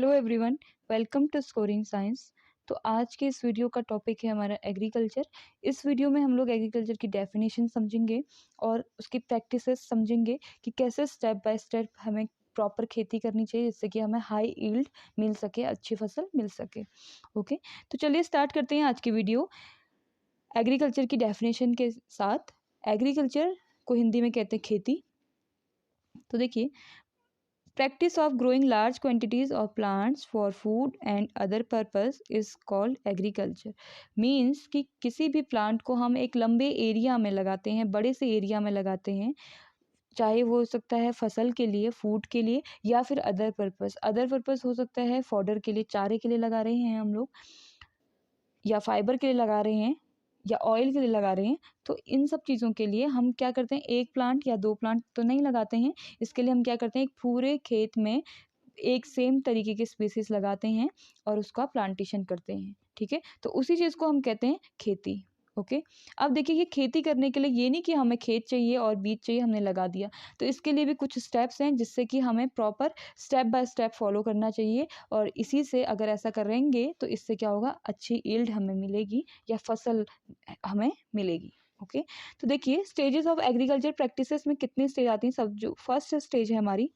Hello everyone, welcome to scoring science. तो आज के इस वीडियो का टॉपिक है हमारा एग्रीकल्चर। इस वीडियो में हम लोग एग्रीकल्चर की डेफिनेशन समझेंगे और उसकी प्रैक्टिसेस समझेंगे कि कैसे स्टेप बाय स्टेप हमें प्रॉपर खेती करनी चाहिए जिससे कि हमें हाई यील्ड मिल सके, अच्छी फसल मिल सके। ओके, तो चलिए स्टार्ट करते हैं आज की वीडियो एग्रीकल्चर की डेफिनेशन के साथ। एग्रीकल्चर को हिंदी में कहते हैं खेती। तो देखिए, practice of growing large quantities of plants for food and other purpose is called agriculture। Means कि किसी भी प्लांट को हम एक लंबे एरिया में लगाते हैं, बड़े से एरिया में लगाते हैं, चाहे वो हो सकता है फसल के लिए, फूड के लिए, या फिर अदर पर्पस। अदर पर्पस हो सकता है फॉडर के लिए, चारे के लिए लगा रहे हैं हम लोग, या फाइबर के लिए लगा रहे हैं, या ऑयल के लिए लगा रहे हैं। तो इन सब चीज़ों के लिए हम क्या करते हैं, एक प्लांट या दो प्लांट तो नहीं लगाते हैं। इसके लिए हम क्या करते हैं, एक पूरे खेत में एक सेम तरीके के स्पीसीज लगाते हैं और उसका प्लांटेशन करते हैं। ठीक है, तो उसी चीज़ को हम कहते हैं खेती। ओके, अब देखिए, ये खेती करने के लिए ये नहीं कि हमें खेत चाहिए और बीज चाहिए हमने लगा दिया। तो इसके लिए भी कुछ स्टेप्स हैं जिससे कि हमें proper step by step follow करना चाहिए। और इसी से अगर ऐसा करेंगे तो इससे क्या होगा, अच्छी यील्ड हमें मिलेगी या फसल हमें मिलेगी। ओके, तो देखिए, स्टेजेस ऑफ एग्रीकल्चर प्रैक्टिसेस में कितने स्टेज आती हैं। सब जो फर्स्ट स्टेज है हमारी,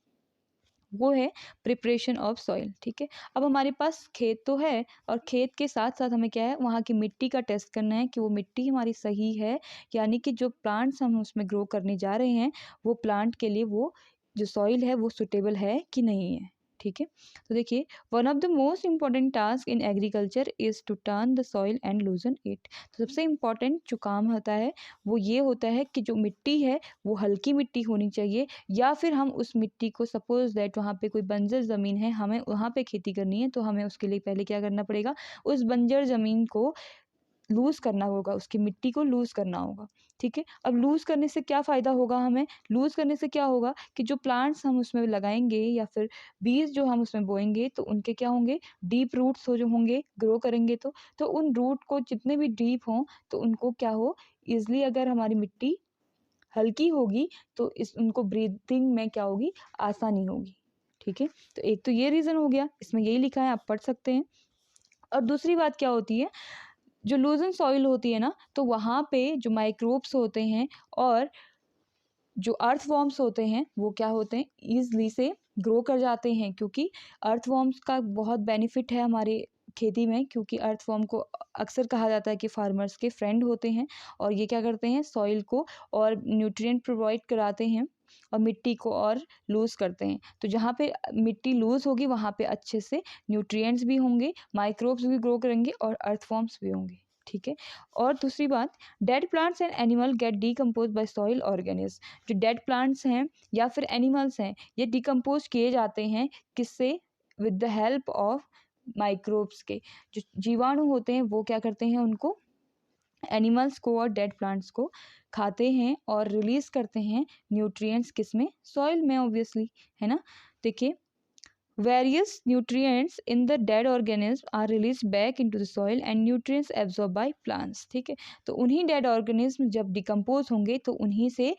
वो है प्रिपरेशन ऑफ सॉइल। ठीक है, अब हमारे पास खेत तो है और खेत के साथ साथ हमें क्या है, वहाँ की मिट्टी का टेस्ट करना है कि वो मिट्टी हमारी सही है, यानी कि जो प्लांट्स हम उसमें ग्रो करने जा रहे हैं वो प्लांट के लिए वो जो सॉइल है वो सुटेबल है कि नहीं है। ठीक है, तो देखिए, one of the most important task in agriculture is to turn the soil and loosen it. तो सबसे इम्पॉर्टेंट जो काम होता है वो ये होता है कि जो मिट्टी है वो हल्की मिट्टी होनी चाहिए, या फिर हम उस मिट्टी को, सपोज दैट वहाँ पे कोई बंजर ज़मीन है, हमें वहाँ पे खेती करनी है, तो हमें उसके लिए पहले क्या करना पड़ेगा, उस बंजर ज़मीन को लूज़ करना होगा, उसकी मिट्टी को लूज़ करना होगा। ठीक है, अब लूज़ करने से क्या फ़ायदा होगा हमें, लूज़ करने से क्या होगा कि जो प्लांट्स हम उसमें लगाएंगे या फिर बीज जो हम उसमें बोएंगे तो उनके क्या होंगे, डीप रूट्स हो जो होंगे, ग्रो करेंगे तो उन रूट को जितने भी डीप हों तो उनको क्या हो, ईजिली अगर हमारी मिट्टी हल्की होगी तो इस उनको ब्रीथिंग में क्या होगी, आसानी होगी। ठीक है, तो एक तो ये रीज़न हो गया, इसमें यही लिखा है, आप पढ़ सकते हैं। और दूसरी बात क्या होती है, जो लूजन सॉइल होती है ना, तो वहाँ पे जो माइक्रोब्स होते हैं और जो अर्थवॉर्म्स होते हैं वो क्या होते हैं, ईज़िली से ग्रो कर जाते हैं, क्योंकि अर्थवॉर्म्स का बहुत बेनिफिट है हमारे खेती में, क्योंकि अर्थवॉर्म को अक्सर कहा जाता है कि फार्मर्स के फ्रेंड होते हैं और ये क्या करते हैं, सॉइल को और न्यूट्रिएंट प्रोवाइड कराते हैं और मिट्टी को और लूज़ करते हैं। तो जहाँ पे मिट्टी लूज़ होगी वहाँ पे अच्छे से न्यूट्रिएंट्स भी होंगे, माइक्रोब्स भी ग्रो करेंगे और अर्थवॉर्म्स भी होंगे। ठीक है, और दूसरी बात, dead plants and animal gate decompose by soil organism. जो डेड प्लांट्स हैं या फिर एनिमल्स हैं, ये डिकम्पोज किए जाते हैं किससे, with the help of microbes के। जो जीवाणु होते हैं वो क्या करते हैं, उनको, एनिमल्स को और डेड प्लांट्स को खाते हैं और रिलीज करते हैं न्यूट्रिएंट्स, किसमें, सॉइल में, ऑब्वियसली, है ना। देखिए, various nutrients in the dead organism are released back into the soil and nutrients absorbed by plants। ठीक है, तो उन्हीं डेड ऑर्गेनिज्म जब डिकम्पोज होंगे तो उन्हीं से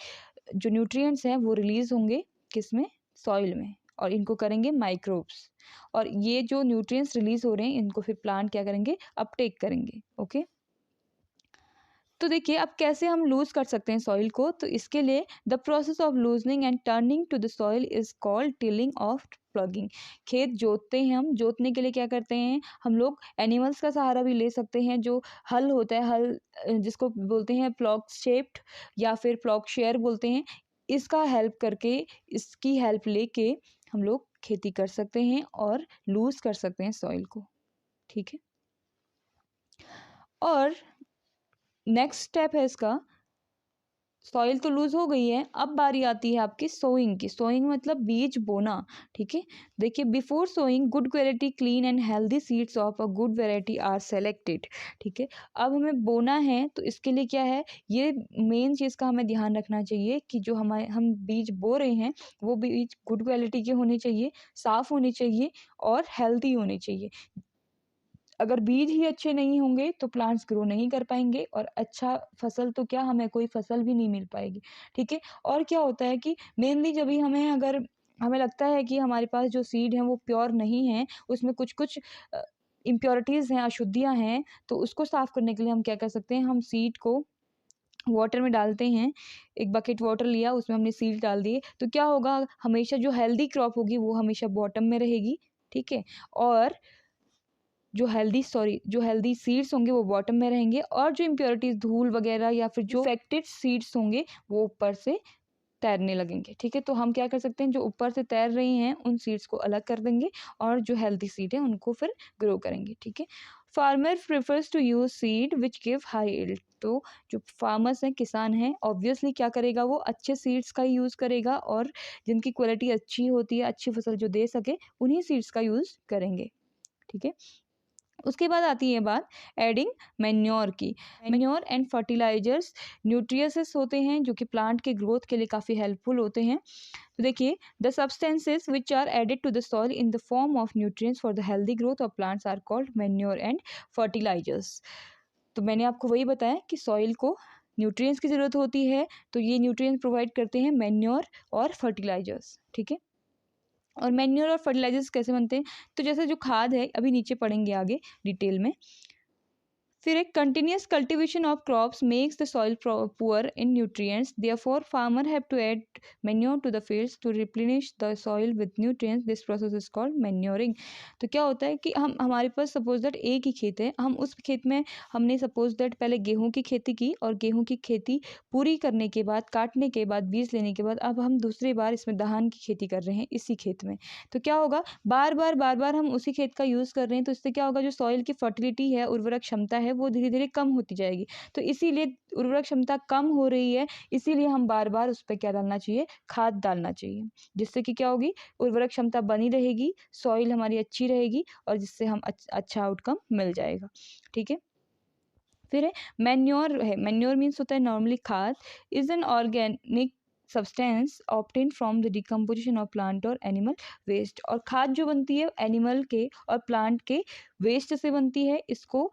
जो न्यूट्रिएंट्स हैं वो रिलीज होंगे, किसमें, सॉइल में, और इनको करेंगे माइक्रोब्स। और ये जो न्यूट्रिएंट्स रिलीज हो रहे हैं इनको फिर प्लांट क्या करेंगे, अपटेक करेंगे। ओके, तो देखिए, अब कैसे हम लूज़ कर सकते हैं सॉइल को, तो इसके लिए the process of loosening and turning to the soil is called tilling of ploughing. खेत जोतते हैं हम, जोतने के लिए क्या करते हैं हम लोग, एनिमल्स का सहारा भी ले सकते हैं। जो हल होता है, हल जिसको बोलते हैं प्लॉग शेप्ड या फिर प्लॉग शेयर बोलते हैं, इसका हेल्प करके, इसकी हेल्प लेके हम लोग खेती कर सकते हैं और लूज़ कर सकते हैं सॉइल को। ठीक है, और नेक्स्ट स्टेप है इसका, सॉइल तो लूज हो गई है, अब बारी आती है आपकी सोइंग की। सोइंग मतलब बीज बोना। ठीक है, देखिए, before sowing good quality clean and healthy seeds of a good variety are selected. ठीक है, अब हमें बोना है तो इसके लिए क्या है, ये मेन चीज़ का हमें ध्यान रखना चाहिए कि जो हम बीज बो रहे हैं वो बीज गुड क्वालिटी के होने चाहिए, साफ़ होने चाहिए और हेल्दी होने चाहिए। अगर बीज ही अच्छे नहीं होंगे तो प्लांट्स ग्रो नहीं कर पाएंगे और अच्छा फसल तो क्या, हमें कोई फसल भी नहीं मिल पाएगी। ठीक है, और क्या होता है कि मेनली जब भी हमें अगर हमें लगता है कि हमारे पास जो सीड हैं वो प्योर नहीं हैं, उसमें कुछ-कुछ इम्प्योरिटीज़ हैं, अशुद्धियाँ हैं, तो उसको साफ़ करने के लिए हम क्या कर सकते हैं, हम सीड को वाटर में डालते हैं। एक बकेट वाटर लिया, उसमें हमने सीड डाल दिए, तो क्या होगा, हमेशा जो हेल्दी क्रॉप होगी वो हमेशा बॉटम में रहेगी, ठीक है? और जो हेल्दी सीड्स होंगे वो बॉटम में रहेंगे, और जो इम्प्योरिटीज़ धूल वगैरह या फिर जो इन्फेक्टेड सीड्स होंगे वो ऊपर से तैरने लगेंगे, ठीक है? तो हम क्या कर सकते हैं, जो ऊपर से तैर रही हैं उन सीड्स को अलग कर देंगे, और जो हेल्दी सीड है उनको फिर ग्रो करेंगे, ठीक है? Farmer prefers to use seed which give high yield. तो जो फार्मर्स हैं, किसान हैं, ऑब्वियसली क्या करेगा, वो अच्छे सीड्स का ही यूज़ करेगा, और जिनकी क्वालिटी अच्छी होती है, अच्छी फसल जो दे सके, उन्हीं सीड्स का यूज़ करेंगे, ठीक है? उसके बाद आती है बात एडिंग मैन्योर की। मैन्योर एंड फर्टिलाइजर्स न्यूट्रिएंट्स होते हैं जो कि प्लांट के ग्रोथ के लिए काफ़ी हेल्पफुल होते हैं। तो देखिए, the substances which are added to the soil in the form of nutrients for the healthy growth of plants are called manure and fertilizers. तो मैंने आपको वही बताया कि सॉइल को न्यूट्रिएंट्स की ज़रूरत होती है, तो ये न्यूट्रिएंट्स प्रोवाइड करते हैं मैन्योर और फर्टिलाइजर्स, ठीक है? और मैन्योर और फर्टिलाइजर्स कैसे बनते हैं, तो जैसे जो खाद है, अभी नीचे पढ़ेंगे आगे डिटेल में। फिर एक continuous cultivation of crops makes the soil poor in nutrients, therefore farmer have to add manure to the fields to replenish the soil with nutrients, this process is called manuring. तो क्या होता है कि हमारे पास suppose that एक ही खेत है, हम उस खेत में हमने सपोज दैट पहले गेहूं की खेती की, और गेहूं की खेती पूरी करने के बाद, काटने के बाद, बीज लेने के बाद, अब हम दूसरी बार इसमें धान की खेती कर रहे हैं इसी खेत में। तो क्या होगा, बार बार हम उसी खेत का यूज़ कर रहे हैं, तो इससे क्या होगा, जो सॉइल की फर्टिलिटी है, उर्वरक क्षमता है, वो धीरे धीरे कम होती जाएगी। तो इसीलिए उर्वरक क्षमता कम हो रही है, इसीलिए हम बार बार उस पर क्या डालना चाहिए, खाद डालना चाहिए, जिससे कि क्या होगी, उर्वरक क्षमता बनी रहेगी, सॉइल हमारी अच्छी रहेगी, और जिससे हम अच्छा आउटकम मिल जाएगा, ठीक है? फिर है मैन्योर। है मैन्योर मीन्स होता है नॉर्मली खाद, is an organic substance obtain from the decomposition of plant और एनिमल वेस्ट। और खाद जो बनती है एनिमल के और प्लांट के वेस्ट से बनती है, इसको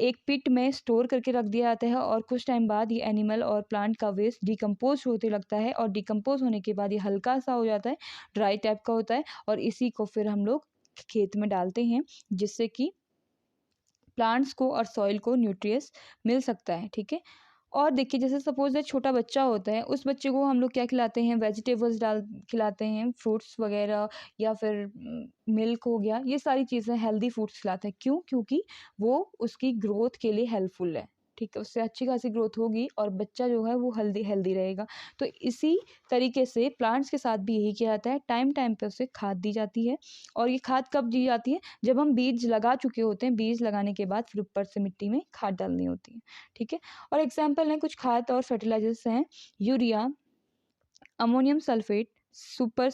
एक पिट में स्टोर करके रख दिया जाता है, और कुछ टाइम बाद ये एनिमल और प्लांट का वेस्ट डिकम्पोज होते लगता है, और डिकम्पोज होने के बाद ये हल्का सा हो जाता है, ड्राई टाइप का होता है, और इसी को फिर हम लोग खेत में डालते हैं, जिससे कि प्लांट्स को और सॉइल को न्यूट्रिएंट्स मिल सकता है, ठीक है? और देखिए, जैसे सपोज एक छोटा बच्चा होता है, उस बच्चे को हम लोग क्या खिलाते हैं, वेजिटेबल्स डाल खिलाते हैं, फ्रूट्स वगैरह, या फिर मिल्क हो गया, ये सारी चीज़ें हेल्दी फूड्स खिलाते हैं। क्यों? क्योंकि वो उसकी ग्रोथ के लिए हेल्पफुल है, ठीक है? उससे अच्छी खासी ग्रोथ होगी, और बच्चा जो है वो हेल्दी हेल्दी रहेगा। तो इसी तरीके से प्लांट्स के साथ भी यही किया जाता है, टाइम टाइम पे उसे खाद दी जाती है। और ये खाद कब दी जाती है, जब हम बीज लगा चुके होते हैं, बीज लगाने के बाद फिर ऊपर से मिट्टी में खाद डालनी होती है, ठीक है? और एग्जाम्पल हैं कुछ खाद और फर्टिलाइजर्स हैं, urea, ammonium sulphate, super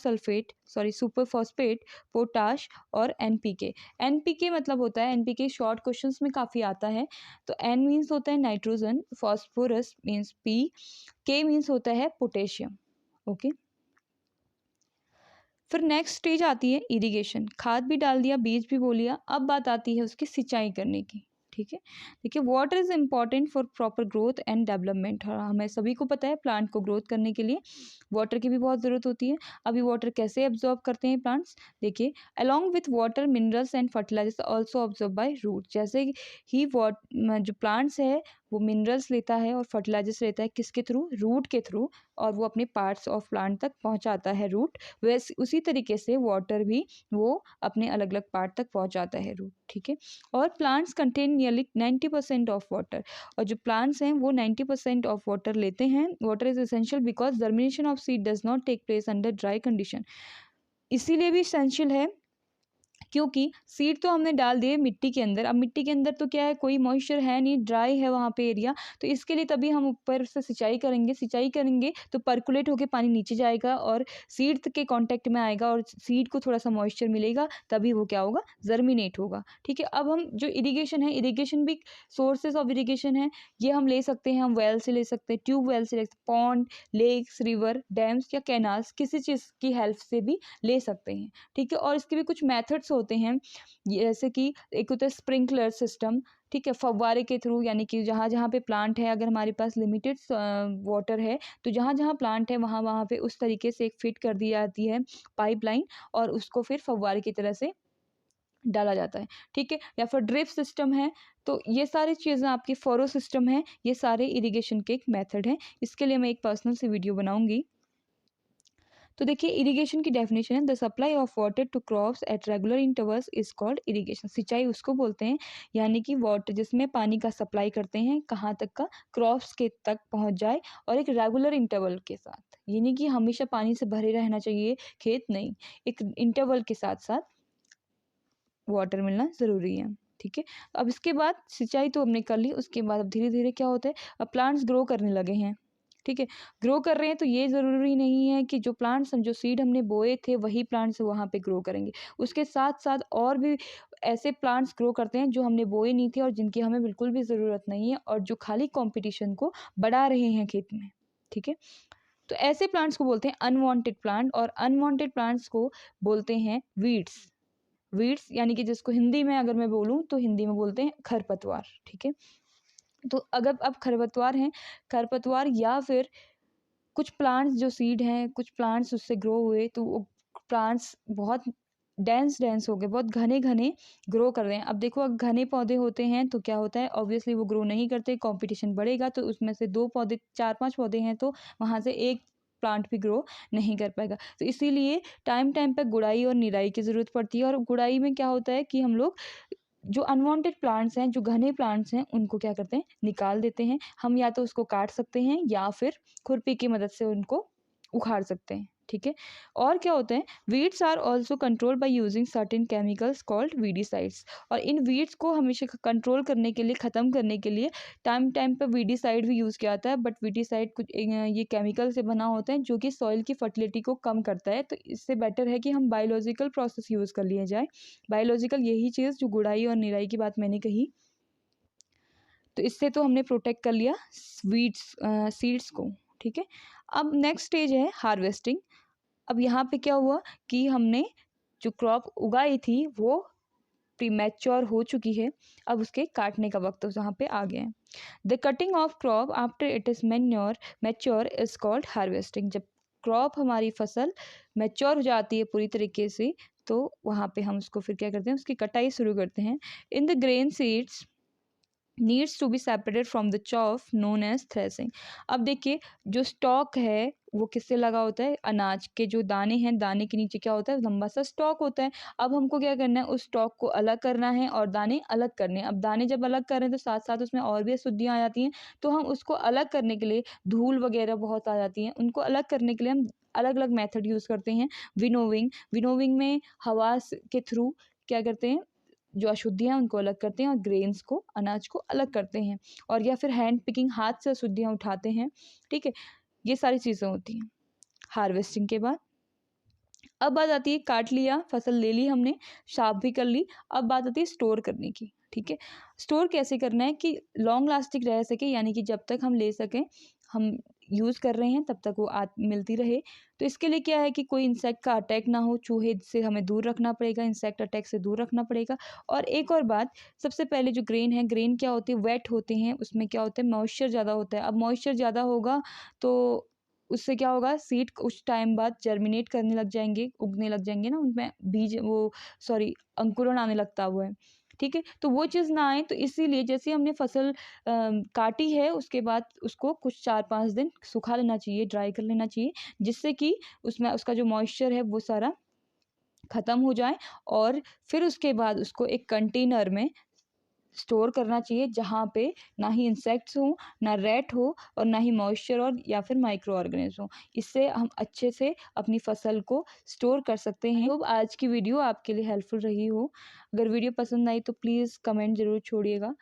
phosphate, potash, और एनपीके। एनपीके मतलब होता है, एनपीके शॉर्ट क्वेश्चंस में काफ़ी आता है। तो एन मीन्स होता है नाइट्रोजन, फॉस्फोरस मीन्स पी, के मीन्स होता है पोटेशियम, ओके। फिर नेक्स्ट स्टेज आती है इरिगेशन। खाद भी डाल दिया, बीज भी बो लिया, अब बात आती है उसकी सिंचाई करने की, ठीक है? देखिए, water is important for proper growth and development. और हमें सभी को पता है प्लांट को ग्रोथ करने के लिए वाटर की भी बहुत ज़रूरत होती है। अभी वाटर कैसे एब्जॉर्ब करते हैं प्लांट्स, देखिए, along with water minerals and fertilizers also absorb by root. जैसे ही जो प्लांट्स है वो मिनरल्स लेता है और फर्टिलाइजर्स लेता है, किसके थ्रू, रूट के थ्रू, और वो अपने पार्ट्स ऑफ प्लांट तक पहुंचाता है रूट। वैसे उसी तरीके से वाटर भी वो अपने अलग अलग पार्ट तक पहुंचाता है रूट, ठीक है? और plants contain nearly 90% of water. और जो प्लांट्स हैं वो 90% ऑफ वाटर लेते हैं। Water is essential because germination of seed does not take place under dry condition. इसीलिए भी एसेंशियल है, क्योंकि सीड तो हमने डाल दिए मिट्टी के अंदर। अब मिट्टी के अंदर तो क्या है, कोई मॉइस्चर है नहीं, ड्राई है वहाँ पे एरिया, तो इसके लिए तभी हम ऊपर से सिंचाई करेंगे तो पर्कुलेट होकर पानी नीचे जाएगा और सीड के कांटेक्ट में आएगा, और सीड को थोड़ा सा मॉइस्चर मिलेगा, तभी वो क्या होगा, जर्मिनेट होगा, ठीक है? अब हम जो इरिगेशन है, इरिगेशन भी सोर्सेज ऑफ इरिगेशन है, ये हम ले सकते हैं, हम वेल से ले सकते हैं, ट्यूब वेल से ले सकते हैं, पॉन्ड, लेक्स, रिवर, डैम्स या कैनाल्स, किसी चीज़ की हेल्प से भी ले सकते हैं, ठीक है? और इसके भी कुछ मेथड्स होते हैं, जैसे कि एक होता है स्प्रिंकलर सिस्टम, ठीक है, फव्वारे के थ्रू, यानी कि जहाँ-जहाँ पे प्लांट है, अगर हमारे पास लिमिटेड वाटर है, तो जहाँ-जहाँ प्लांट है वहाँ-वहाँ पे उस तरीके से एक फिट कर दी जाती है पाइपलाइन, और उसको फिर फव्वारे की तरह से डाला जाता है, ठीक है? या फिर ड्रिप सिस्टम है, तो ये सारी चीज़ें आपकी फ़रो सिस्टम है, ये सारे इरिगेशन के एक मेथड हैं। इसके लिए मैं एक पर्सनल सी वीडियो बनाऊँगी। तो देखिए, इरिगेशन की डेफिनेशन है, the supply of water to crops at regular intervals is called irrigation. सिंचाई उसको बोलते हैं, यानी कि वाटर जिसमें पानी का सप्लाई करते हैं, कहाँ तक का, क्रॉप्स के तक पहुँच जाए, और एक रेगुलर इंटरवल के साथ। ये नहीं कि हमेशा पानी से भरे रहना चाहिए खेत, नहीं, एक इंटरवल के साथ-साथ वाटर मिलना ज़रूरी है, ठीक है? अब इसके बाद सिंचाई तो हमने कर ली, उसके बाद अब धीरे-धीरे क्या होता है, अब प्लांट्स ग्रो करने लगे हैं, ठीक है? ग्रो कर रहे हैं, तो ये ज़रूरी नहीं है कि जो प्लांट्स जो सीड हमने बोए थे वही प्लांट्स वहाँ पे ग्रो करेंगे। उसके साथ-साथ और भी ऐसे प्लांट्स ग्रो करते हैं जो हमने बोए नहीं थे और जिनकी हमें बिल्कुल भी ज़रूरत नहीं है, और जो खाली कॉम्पिटिशन को बढ़ा रहे हैं खेत में, ठीक है? तो ऐसे प्लांट्स को बोलते हैं अनवांटेड प्लांट, और अनवांटेड प्लांट्स को बोलते हैं वीड्स। वीड्स यानी कि जिसको हिंदी में अगर मैं बोलूँ तो हिंदी में बोलते हैं खरपतवार, ठीक है? तो अगर अब खरपतवार हैं, खरपतवार या फिर कुछ प्लांट्स जो सीड हैं, कुछ प्लांट्स उससे ग्रो हुए, तो वो प्लांट्स बहुत डेंस हो गए, बहुत घने-घने ग्रो कर रहे हैं। अब देखो, अगर घने पौधे होते हैं तो क्या होता है, ऑब्वियसली वो ग्रो नहीं करते, कॉम्पिटिशन बढ़ेगा, तो उसमें से 2 पौधे, 4-5 पौधे हैं तो वहाँ से 1 प्लांट भी ग्रो नहीं कर पाएगा। तो इसीलिए टाइम-टाइम पे गुड़ाई और निराई की ज़रूरत पड़ती है, और गुड़ाई में क्या होता है कि हम लोग जो अनवांटेड प्लांट्स हैं, जो घने प्लांट्स हैं, उनको क्या करते हैं, निकाल देते हैं। हम या तो उसको काट सकते हैं या फिर खुरपी की मदद से उनको उखाड़ सकते हैं, ठीक है? और क्या होता है, weeds are also controlled by using certain chemicals called weedicides, और इन वीड्स को हमेशा कंट्रोल करने के लिए, ख़त्म करने के लिए टाइम-टाइम पे वीडीसाइड भी यूज़ किया जाता है, बट वीडीसाइड कुछ ये केमिकल से बना होता है जो कि सॉइल की फर्टिलिटी को कम करता है, तो इससे बेटर है कि हम बायोलॉजिकल प्रोसेस यूज़ कर लिए जाए। बायोलॉजिकल यही चीज़ जो गुड़ाई और निराई की बात मैंने कही, तो इससे तो हमने प्रोटेक्ट कर लिया सीड्स को, ठीक है? अब नेक्स्ट स्टेज है हार्वेस्टिंग। अब यहाँ पे क्या हुआ कि हमने जो क्रॉप उगाई थी वो प्रीमैच्योर हो चुकी है, अब उसके काटने का वक्त वहाँ पे आ गया है। The cutting of crop after it is mature is called harvesting. जब क्रॉप, हमारी फसल मैच्योर हो जाती है पूरी तरीके से, तो वहाँ पे हम उसको फिर क्या करते हैं, उसकी कटाई शुरू करते हैं। In the grain seeds needs to be separated from the chaff known as threshing. अब देखिए, जो स्टॉक है वो किससे लगा होता है, अनाज के जो दाने हैं, दाने के नीचे क्या होता है, लंबा सा स्टॉक होता है। अब हमको क्या करना है, उस स्टॉक को अलग करना है और दाने अलग करने हैं। अब दाने जब अलग कर रहे हैं तो साथ साथ उसमें और भी अशुद्धियाँ आ जाती हैं, तो हम उसको अलग करने के लिए, धूल वगैरह बहुत आ जाती हैं, उनको अलग करने के लिए हम अलग अलग मेथड यूज़ करते हैं। विनोविंग, विनोविंग में के थ्रू क्या करते हैं, जो अशुद्धियाँ उनको अलग करते हैं और ग्रेन्स को, अनाज को अलग करते हैं, और या फिर हैंड पिकिंग, हाथ से अशुद्धियाँ उठाते हैं, ठीक है? ये सारी चीज़ें होती हैं हार्वेस्टिंग के बाद। अब बात आती है, काट लिया, फसल ले ली हमने, साफ भी कर ली, अब बात आती है स्टोर करने की, ठीक है? स्टोर कैसे करना है कि लॉन्ग लास्टिंग रह सके, यानी कि जब तक हम ले सकें, हम यूज़ कर रहे हैं तब तक वो मिलती रहे। तो इसके लिए क्या है कि कोई इंसेक्ट का अटैक ना हो, चूहे से हमें दूर रखना पड़ेगा, इंसेक्ट अटैक से दूर रखना पड़ेगा। और एक और बात, सबसे पहले जो ग्रेन है, ग्रेन क्या होती है, वेट होते हैं, उसमें क्या होता है, मॉइस्चर ज़्यादा होता है। अब मॉइस्चर ज़्यादा होगा तो उससे क्या होगा, सीड कुछ टाइम बाद जर्मिनेट करने लग जाएँगे, उगने लग जाएँगे ना, उनमें बीज, वो सॉरी, अंकुरण आने लगता हुआ है, ठीक है? तो वो चीज़ ना आए, तो इसीलिए जैसे हमने फसल काटी है, उसके बाद उसको कुछ 4-5 दिन सुखा लेना चाहिए, ड्राई कर लेना चाहिए, जिससे कि उसमें उसका जो मॉइस्चर है वो सारा ख़त्म हो जाए, और फिर उसके बाद उसको एक कंटेनर में स्टोर करना चाहिए, जहाँ पे ना ही इंसेक्ट्स हों, ना रैट हो, और ना ही मॉइस्चर और या फिर माइक्रो ऑर्गेनिज़्म हो। इससे हम अच्छे से अपनी फसल को स्टोर कर सकते हैं। आई होप आज की वीडियो आपके लिए हेल्पफुल रही हो। अगर वीडियो पसंद आई तो प्लीज़ कमेंट ज़रूर छोड़िएगा।